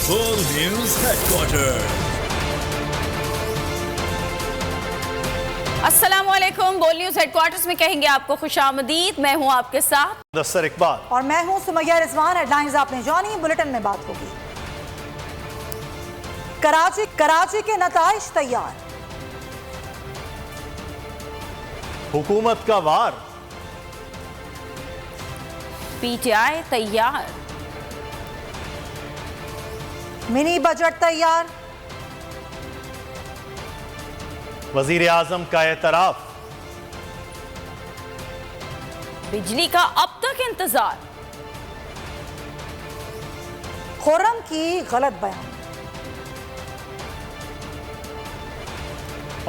बोल news headquarter. अस्सलामुअलैकुम। बोल न्यूज हेडक्वार्टर्स में कहेंगे आपको खुशामदीद। मैं हूं आपके साथ मुदस्सर इकबाल और मैं हूं सुमैया रिजवान। हेडलाइंस आपने जानी, बुलेटिन में बात होगी। कराची के नताइज तैयार, हुकूमत का वार, पीटीआई तैयार, मिनी बजट तैयार, वजीर आजम का एतराफ, बिजली का अब तक इंतजार, खुर्रम की गलत बयान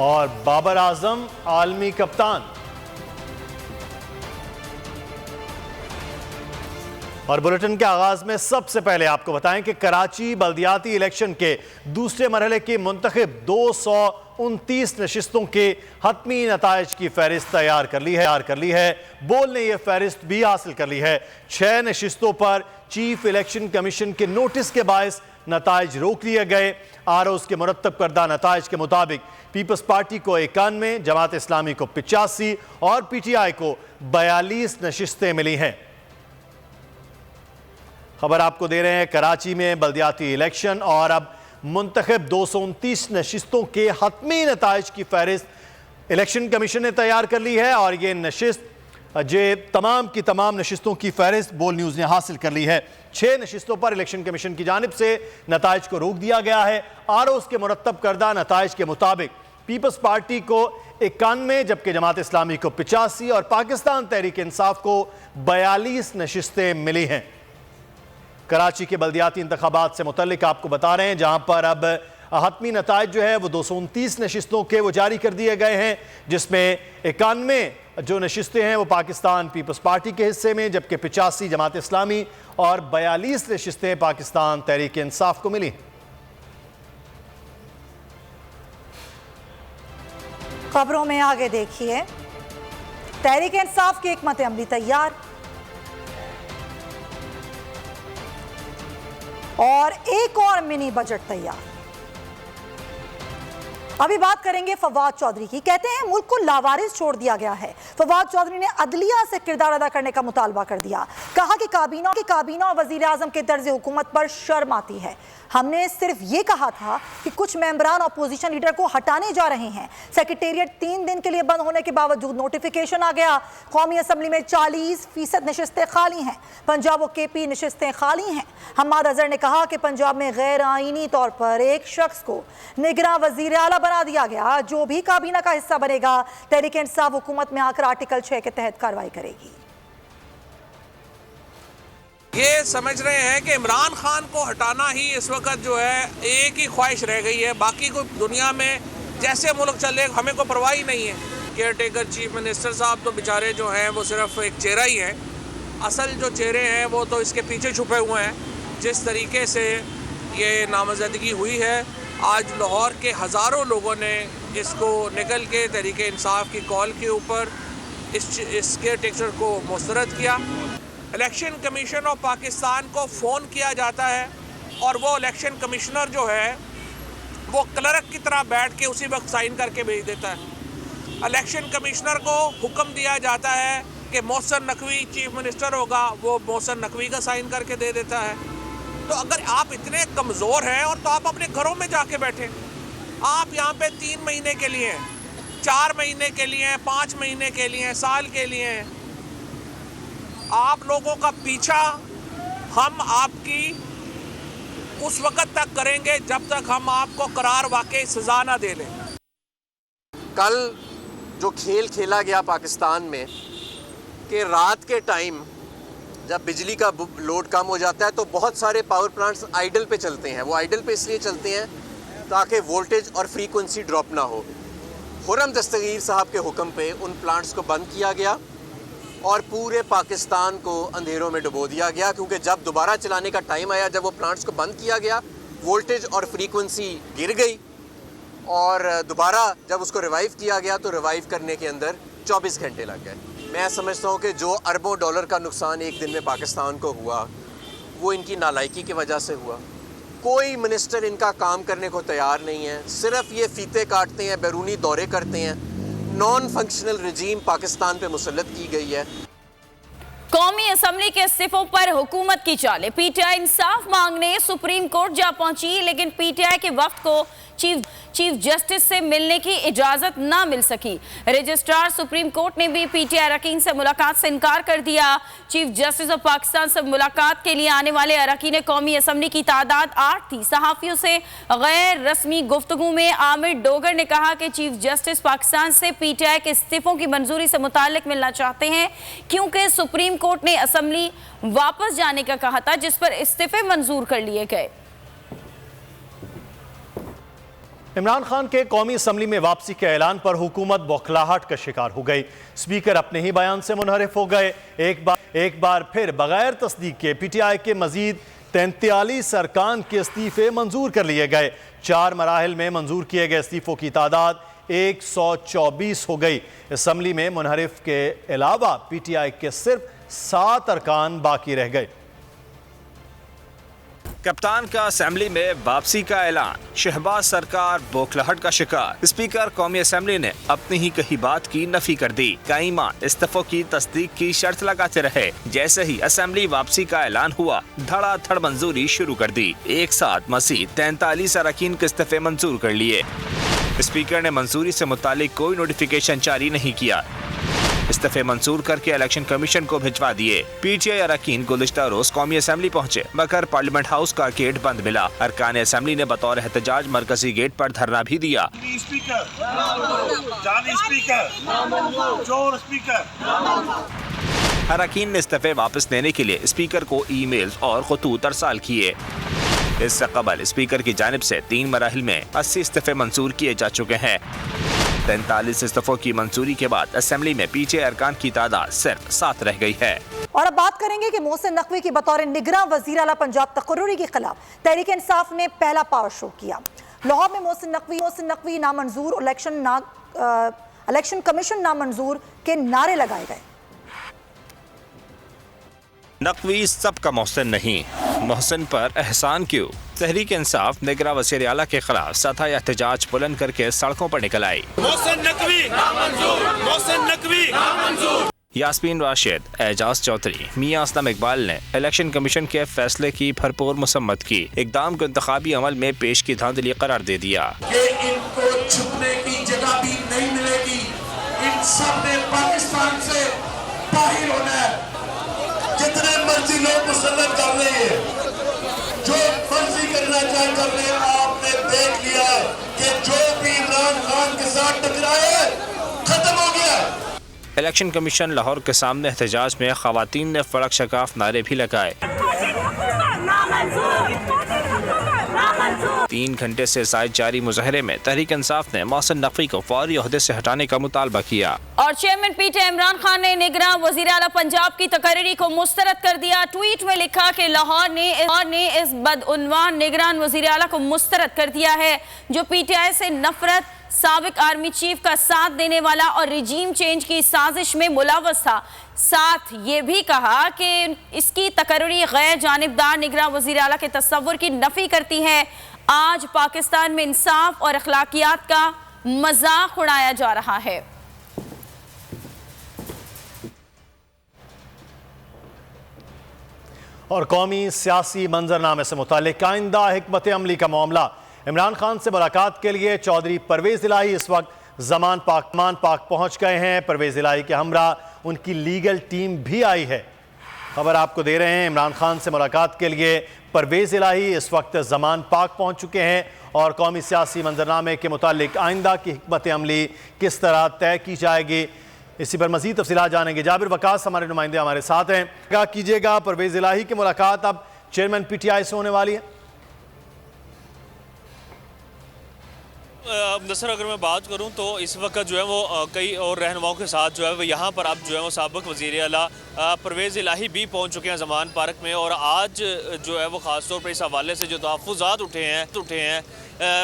और बाबर आजम आलमी कप्तान। और बुलेटिन के आगाज में सबसे पहले आपको बताएं कि कराची बल्दियाती इलेक्शन के दूसरे मरहले की मुंतखब 229 नशिस्तों के हतमी नताइज की फहरिस्त तैयार कर ली है। बोल ने यह फहरिस्त भी हासिल कर ली है। 6 नशिस्तों पर चीफ इलेक्शन कमीशन के नोटिस के बायस नताइज रोक लिए गए। आरओज़ के मुरत्तब करदा नताइज के मुताबिक पीपल्स पार्टी को 91, जमात इस्लामी को 85 और पीटीआई को 42 नशिस्तें मिली हैं। खबर आपको दे रहे हैं कराची में बल्दियाती इलेक्शन और अब मुंतखब 229 नशिस्तों के हतमी नताइज की फहरिस्त इलेक्शन कमीशन ने तैयार कर ली है और ये नशिस्त तमाम की तमाम नशिस्तों की फहरिस्त बोल न्यूज़ ने हासिल कर ली है। 6 नशिस्तों पर इलेक्शन कमीशन की जानिब से नताइज को रोक दिया गया है। आरओज़ के मुरत्तब करदा नताइज के मुताबिक पीपल्स पार्टी को 91, जबकि जमात इस्लामी को 85 और पाकिस्तान तहरीक इंसाफ को 42 नशिस्तें मिली हैं। कराची के बल्दियाती इंतखाबात से मुतल्लिक आपको बता रहे हैं, जहां पर अब हतमी नताइज जो है वो 229 नशिस्तों के वो जारी कर दिए गए हैं, जिसमें 91 जो नशिस्तें हैं वो पाकिस्तान पीपल्स पार्टी के हिस्से में, जबकि 85 जमात इस्लामी और 42 नशिस्तें पाकिस्तान तहरीक इंसाफ को मिली। खबरों में आगे देखिए, तहरीक इंसाफ की हिकमत अमली तैयार और एक और मिनी बजट तैयार। अभी बात करेंगे फवाद चौधरी की। कहते हैं मुल्क को लावारिस छोड़ दिया गया है। फवाद चौधरी ने अदलिया से किरदार अदा करने का मुतालबा कर दिया। कहा कि काबीना और वजीर आजम के तर्ज हुकूमत पर शर्म आती है। हमने सिर्फ ये कहा था कि कुछ मेंबरान अपोजिशन लीडर को हटाने जा रहे हैं। सेक्रेटेरिएट 3 दिन के लिए बंद होने के बावजूद नोटिफिकेशन आ गया। कौमी असम्बली में 40% नशिस्तें खाली हैं। पंजाब और केपी नशिस्तें खाली हैं। हम्माद अजहर ने कहा कि पंजाब में गैर आईनी तौर पर एक शख्स को निगरां वजीर आला बना दिया गया। जो भी काबीना का हिस्सा बनेगा तहरीक इंसाफ हुकूमत में आकर आर्टिकल 6 के तहत कार्रवाई करेगी। ये समझ रहे हैं कि इमरान खान को हटाना ही इस वक्त जो है एक ही ख्वाहिश रह गई है। बाकी को दुनिया में जैसे मुल्क चले हमें कोई परवाह ही नहीं है। केयर टेकर चीफ मिनिस्टर साहब तो बेचारे जो हैं वो सिर्फ एक चेहरा ही हैं। असल जो चेहरे हैं वो तो इसके पीछे छुपे हुए हैं। जिस तरीके से ये नामजदगी हुई है, आज लाहौर के हज़ारों लोगों ने इसको निकल के तहरीक इंसाफ की कॉल के ऊपर इस केयर टेकर को मुस्तरद किया। इलेक्शन कमीशन ऑफ पाकिस्तान को फ़ोन किया जाता है और वो इलेक्शन कमिश्नर जो है वो क्लर्क की तरह बैठ के उसी वक्त साइन करके भेज देता है। इलेक्शन कमिश्नर को हुक्म दिया जाता है कि मोहसिन नकवी चीफ मिनिस्टर होगा, वो मोहसिन नकवी का साइन करके दे देता है। तो अगर आप इतने कमज़ोर हैं और तो आप अपने घरों में जाके बैठें। आप यहाँ पे 3 महीने के लिए, 4 महीने के लिए, 5 महीने के लिए, साल के लिए, आप लोगों का पीछा हम आपकी उस वक़्त तक करेंगे जब तक हम आपको करार वाकई सज़ा ना दे लें। कल जो खेल खेला गया पाकिस्तान में कि रात के टाइम जब बिजली का लोड कम हो जाता है तो बहुत सारे पावर प्लांट्स आइडल पे चलते हैं। वो आइडल पे इसलिए चलते हैं ताकि वोल्टेज और फ्रीक्वेंसी ड्रॉप ना हो। खुर्रम दस्तगीर साहब के हुक्म पे उन प्लांट्स को बंद किया गया और पूरे पाकिस्तान को अंधेरों में डुबो दिया गया, क्योंकि जब दोबारा चलाने का टाइम आया, जब वो प्लांट्स को बंद किया गया, वोल्टेज और फ्रीक्वेंसी गिर गई और दोबारा जब उसको रिवाइव किया गया तो रिवाइव करने के अंदर 24 घंटे लग गए। मैं समझता हूँ कि जो अरबों डॉलर का नुकसान एक दिन में पाकिस्तान को हुआ वो इनकी नालायकी की वजह से हुआ। कोई मिनिस्टर इनका काम करने को तैयार नहीं है, सिर्फ ये फीते काटते हैं, बैरूनी दौरे करते हैं। नॉन फंक्शनल रजीम पाकिस्तान पे मुसल्लत की गई है। कौमी असम्बली के इस्तीफों पर हुकूमत की चाले। पीटीआई इंसाफ मांगने सुप्रीम कोर्ट जा पहुंची, लेकिन पीटीआई के वक्त को चीफ जस्टिस से मिलने की इजाजत ना मिल सकी। रजिस्ट्रार सुप्रीम कोर्ट ने भी पीटीआई अरकान से मुलाकात से इनकार कर दिया। चीफ जस्टिस ऑफ पाकिस्तान से मुलाकात के लिए आने वाले अरकान कौमी असम्बली की तादाद 8 थी। सहाफियों से गैर रस्मी गुफ्तगू में आमिर डोगर ने कहा कि चीफ जस्टिस पाकिस्तान से पीटीआई के इस्तीफों की मंजूरी से मुताल्लिक मिलना चाहते हैं, क्योंकि सुप्रीम कोर्ट ने असम्बली वापस जाने का कहा था, जिस पर इस्तीफे मंजूर कर लिए गए। इमरान खान के कौमी असम्बली में वापसी के ऐलान पर हुकूमत बौखलाहट का शिकार हो गई। स्पीकर अपने ही बयान से मुनहरिफ हो गए। एक बार फिर बगैर तस्दीक के पीटीआई के मजीद 43 अरकान के इस्तीफे मंजूर कर लिए गए। 4 मराहिल में मंजूर किए गए इस्तीफों की तादाद 124 हो गई। असम्बली में मुनहरिफ के अलावा पीटीआई के सिर्फ 7 अरकान बाकी रह गए। कप्तान का असेंबली में वापसी का ऐलान, शहबाज सरकार बौखलाहट का शिकार। स्पीकर कौमी असेंबली ने अपनी ही कही बात की नफी कर दी। कई माह इस्तीफों की तस्दीक की शर्त लगाते रहे। जैसे ही असेंबली वापसी का ऐलान हुआ, धड़ाधड़ मंजूरी शुरू कर दी। एक साथ मजीद 43 अरकान के इस्तीफे मंजूर कर लिए। स्पीकर ने मंजूरी से मुतालिक कोई नोटिफिकेशन जारी नहीं किया। इस्तीफे मंजूर करके इलेक्शन कमीशन को भिजवा दिए। पीटीआई अरकान गुज़िश्ता रोज कौमी असेंबली पहुंचे, मगर पार्लियामेंट हाउस का गेट बंद मिला। अरकान असेंबली ने बतौर एहतजाज मरकजी गेट पर धरना भी दिया। अरकान ने इस्तीफे वापस लेने के लिए स्पीकर को ईमेल और खतूत अरसाल किए। इससे कबल स्पीकर की जानिब से 3 मराहिल में 80 इस्तीफे मंजूर किए जा चुके हैं। 43 इस्तीफों की मंजूरी के बाद असेंबली में पीटीआई अरकान की तादाद सिर्फ 7 रह गई है। और अब बात करेंगे कि मोहसिन नकवी की बतौर निगरां वज़ीर आला पंजाब तकर्रुरी के खिलाफ तहरीक इंसाफ ने पहला पावर शो किया। लाहौर में मोहसिन नकवी नामंजूर, इलेक्शन कमीशन नामंजूर के नारे लगाए गए। नकवी सबका मोहसिन नहीं, मोहसिन पर एहसान क्यों? तहरीक इंसाफ निगरां वज़ीर आला के खिलाफ सतह एहतजाज बुलंद करके सड़कों पर निकल आई। यास्मीन राशिद, एजाज चौधरी, मियां असलम इकबाल ने इलेक्शन कमीशन के फैसले की भरपूर मुसम्मत की। इक़दाम को इंतखाबी अमल में पेश की धांधली करार दे दिया। इनको छुपने की जगह भी नहीं मिलेगी। इन सब ने पाकिस्तान से बाहर होना है। जितने मर्जी लोग मुसल्लत कर रहे हैं, जो फर्जी करना चाहे कर रहे हैं, आपने देख लिया कि जो भी इमरान खान के साथ टकराए खत्म हो गया। इलेक्शन कमीशन लाहौर के सामने एहतजाज में खवातीन ने फड़क शकाफ नारे भी लगाए। 3 घंटे से जायद जारी मुजाहरे में तहरीक इंसाफ ने मोहसिन नकवी को फौरी ओहदे से हटाने का मुतालबा किया। और चेयरमैन पीटीआई इमरान खान ने निगरां वज़ीर आला पंजाब की तकरीरी को मुस्तरद कर दिया। ट्वीट में लिखा कि लाहौर ने इस बदउनवान निगरान वज़ीर आला को मुस्तरद कर दिया है, जो पीटीआई से नफरत, साबिक आर्मी चीफ का साथ देने वाला और रिजीम चेंज की साजिश में मुलव्वस था। साथ ये भी कहा कि इसकी तकरीरी गैर जानिबदार निगरां वज़ीर आला के तस्वुर की नफी करती है। आज पाकिस्तान में इंसाफ और अखलाकियात का मजाक उड़ाया जा रहा है। और कौमी सियासी मंजरनामे से मुताल्लिक आइंदा हिकमत अमली का मामला। इमरान खान से मुलाकात के लिए चौधरी परवेज इलाही इस वक्त ज़मान पाक पहुंच गए हैं। परवेज इलाही के हमरा उनकी लीगल टीम भी आई है। खबर आपको दे रहे हैं, इमरान खान से मुलाकात के लिए परवेज इलाही इस वक्त ज़मान पाक पहुंच चुके हैं। और कौमी सियासी मंजरनामे के मुताल्लिक आइंदा की हिकमत अमली किस तरह तय की जाएगी, इसी पर मज़ीद तफसीलात जानेंगे। जाबिर वकास हमारे नुमाइंदे हमारे साथ हैं। क्या कीजिएगा, परवेज इलाही की मुलाकात अब चेयरमैन पीटीआई से होने वाली है? दरअसल अगर मैं बात करूं तो इस वक्त जो है वो कई और रहनुमाओं के साथ जो है वो यहाँ पर अब जो है वो साबिक वज़ीर आला परवेज़ इलाही भी पहुँच चुके हैं ज़मान पार्क में। और आज जो है वो ख़ास तौर पर इस हवाले से जो तहफ़्फ़ुज़ात उठे हैं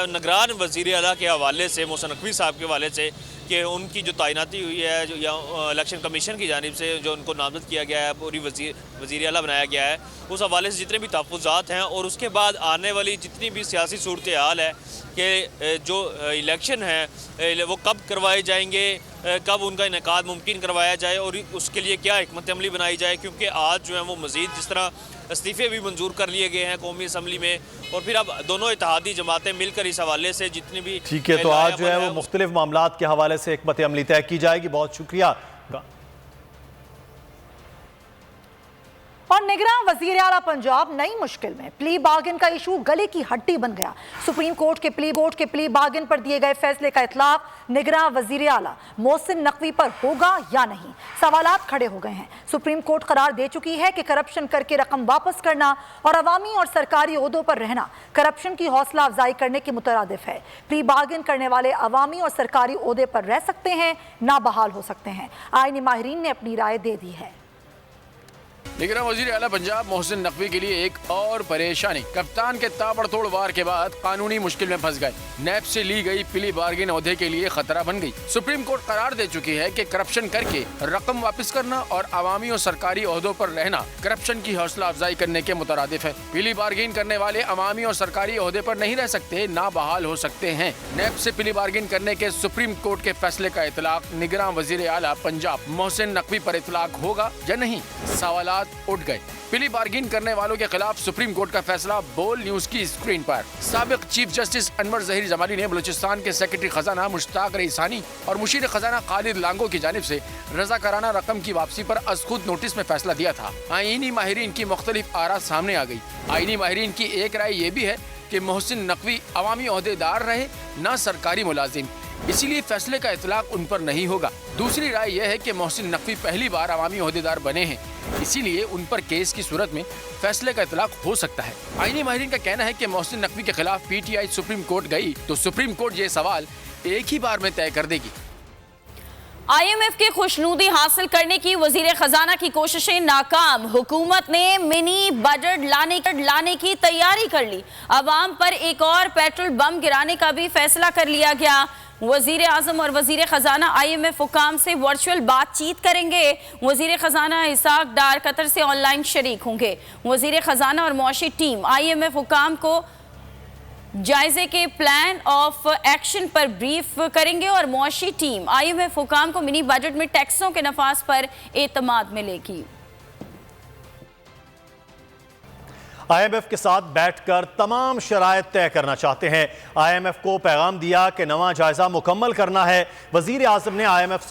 निगरान वज़ीर आला के हवाले से, मोहसिन नकवी साहब के हवाले से, कि उनकी जो तैनाती हुई है जो या इलेक्शन कमीशन की जानिब से जो उनको नामजद किया गया है, पूरी वज़ीर आला बनाया गया है, उस हवाले से जितने भी तहफ़्फ़ुज़ात हैं और उसके बाद आने वाली जितनी भी सियासी सूरत हाल है कि जो इलेक्शन है वो कब करवाए जाएंगे, कब उनका इनेकाद मुमकिन करवाया जाए और उसके लिए क्या हिकमत अमली बनाई जाए, क्योंकि आज जो है वो मज़ीद जिस तरह इस्तीफ़े भी मंजूर कर लिए गए हैं कौमी असम्बली में और फिर अब दोनों इत्तेहादी जमातें मिलकर इस हवाले से जितनी भी ठीक है, तो आज जो है वो मुख्तलिफ मामलात के हवाले से हिकमत अमली तय की जाएगी। बहुत शुक्रिया। और निगरान वजीर आला पंजाब नई मुश्किल में। प्ली बार्गेन का इशू गले की हड्डी बन गया। सुप्रीम कोर्ट के प्ली बार्गेन पर दिए गए फैसले का इतलाक निगरान वजीर आला मोहसिन नकवी पर होगा या नहीं, सवालात खड़े हो गए हैं। सुप्रीम कोर्ट करार दे चुकी है कि करप्शन करके रकम वापस करना और अवामी और सरकारी ओहदों पर रहना करप्शन की हौसला अफजाई करने के मुतरादिफ है। प्ली बार्गेन करने वाले अवामी और सरकारी ओहदे पर रह सकते हैं, ना बहाल हो सकते हैं। आईनी माहिरीन ने अपनी राय दे दी है। निगरान वजीर आला पंजाब मोहसिन नकवी के लिए एक और परेशानी। कप्तान के ताबड़तोड़ वार के बाद कानूनी मुश्किल में फंस गए। नैब से ली गई प्ली बार्गेन ओहदे के लिए खतरा बन गई। सुप्रीम कोर्ट करार दे चुकी है कि करप्शन करके रकम वापस करना और अवामी और सरकारी ओहदों पर रहना करप्शन की हौसला अफजाई करने के मुतरादिफ है। प्ली बार्गेन करने वाले अवामी और सरकारी ओहदे पर नहीं रह सकते, ना बहाल हो सकते हैं। नैब से प्ली बार्गेन करने के सुप्रीम कोर्ट के फैसले का इतलाक निगरान वजीर आला पंजाब मोहसिन नकवी पर इतलाक होगा या नहीं, सवालात उठ गए। प्ली बार्गेन करने वालों के खिलाफ सुप्रीम कोर्ट का फैसला बोल न्यूज की स्क्रीन पर। साबिक चीफ जस्टिस अनवर जहीर जमाली ने बलूचिस्तान के सेक्रेटरी खजाना मुश्ताक रईसानी और मुशीर खजाना खालिद लांगो की जानिब से रजाकाराना रकम की वापसी पर अज खुद नोटिस में फैसला दिया था। आईनी माहिरीन की मुख्तलिफ आरा सामने आ गई। आईनी माहिरीन की एक राय ये भी है कि मोहसिन नकवी अवामी ओहदेदार रहे, न सरकारी मुलाजिम, इसीलिए फैसले का इतलाक उन पर नहीं होगा। दूसरी राय यह है कि मोहसिन नकवी पहली बार अवामी ओहदेदार बने हैं, इसीलिए उन पर केस की सूरत में फैसले का इतलाक हो सकता है। आईनी माहिरीन का कहना है कि मोहसिन नकवी के खिलाफ पीटीआई सुप्रीम कोर्ट गई तो सुप्रीम कोर्ट ये सवाल एक ही बार में तय कर देगी। IMF की खुशनुदी हासिल करने की वजीर खजाना की कोशिशें नाकाम। हुकूमत ने मिनी बजट लाने की तैयारी कर ली। अवाम पर एक और पेट्रोल बम गिराने का भी फैसला कर लिया गया। वजीर आजम और वजीर खजाना IMF हुकाम से वर्चुअल बातचीत करेंगे। वजीर खजाना इसाक डार कतर से ऑनलाइन शरीक होंगे। वजीर खजाना और मुआशी टीम IMF हुकाम को जायजे के प्लान ऑफ एक्शन पर ब्रीफ करेंगे और मुआशी टीम IMF हुकाम को मिनी बजट में टैक्सों के नफाज पर एतमाद मिलेगी। IMF के साथ बैठकर तमाम शराइत तय करना चाहते हैं। IMF को पैगाम दिया कि नवा जायजा मुकम्मल करना है। वजीर आजम ने IMF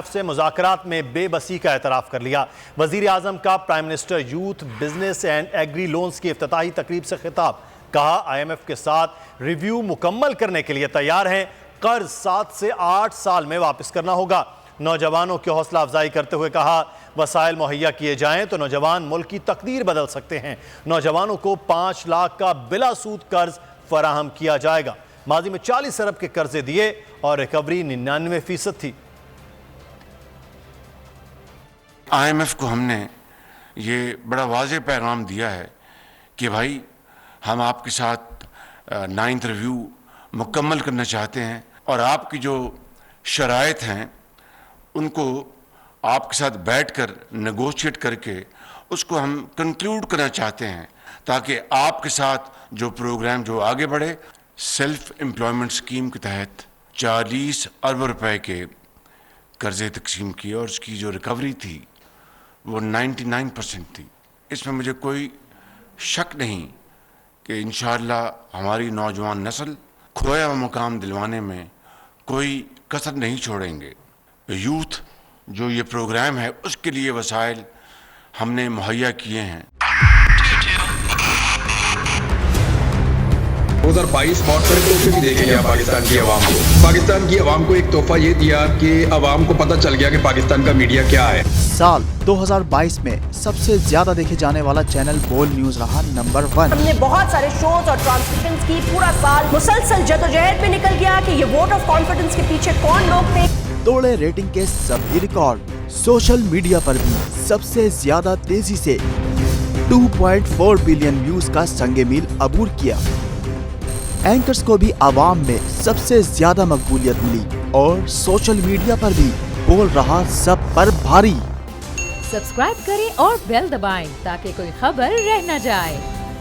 से मुज़ाकरात में बेबसी का एतराफ़ कर लिया। वजीर आजम का prime minister youth business and agri loans की इफ्तिताही तकरीब से खिताब। कहा IMF के साथ रिव्यू मुकम्मल करने के लिए तैयार हैं। कर्ज 7 से 8 साल में वापस करना होगा। नौजवानों की हौसला अफजाई करते हुए कहा वसाइल मुहैया किए जाएं तो नौजवान मुल्क की तकदीर बदल सकते हैं। नौजवानों को 5 लाख का बिला सूद कर्ज फराहम किया जाएगा। माजी में 40 अरब के कर्जे दिए और रिकवरी 99% थी। IMF को हमने ये बड़ा वाज़ेह पैगाम दिया है कि भाई हम आपके साथ 9th रिव्यू मुकम्मल करना चाहते हैं और आपकी जो शराइत हैं उनको आपके साथ बैठकर नेगोशिएट करके उसको हम कंक्लूड करना चाहते हैं ताकि आपके साथ जो प्रोग्राम जो आगे बढ़े। सेल्फ एम्प्लॉयमेंट स्कीम के तहत 40 अरब रुपए के कर्जे तकसीम किए और उसकी जो रिकवरी थी वो 99% थी। इसमें मुझे कोई शक नहीं कि इंशाअल्लाह हमारी नौजवान नस्ल खोया हुआ मुकाम दिलवाने में कोई कसर नहीं छोड़ेंगे। यूथ जो ये प्रोग्राम है उसके लिए वसाइल हमने मुहैया किए हैं। 2022 बहुत सारे तोहफे भी देखे गया पाकिस्तान की आवाम को। पाकिस्तान की आवाम को एक तोहफा ये दिया कि आवाम को पता चल गया कि पाकिस्तान का मीडिया क्या है। साल 2022 में सबसे ज्यादा देखे जाने वाला चैनल बोल न्यूज रहा नंबर 1। हमने बहुत सारे शोज और ट्रांसमिशंस की। पूरा साल मुसलसल जदोजहद में निकल गया कि ये वोट ऑफ कॉन्फिडेंस के पीछे कौन लोग थे। तोड़े रेटिंग के सभी रिकॉर्ड। सोशल मीडिया पर भी सबसे ज्यादा तेजी से 2.4 बिलियन व्यूज का संगे मील अबूर किया। एंकर्स को भी आवाम में सबसे ज्यादा मकबूलियत मिली और सोशल मीडिया पर भी बोल रहा सब पर भारी। सब्सक्राइब करें और बेल दबाएं ताकि कोई खबर रह न जाए।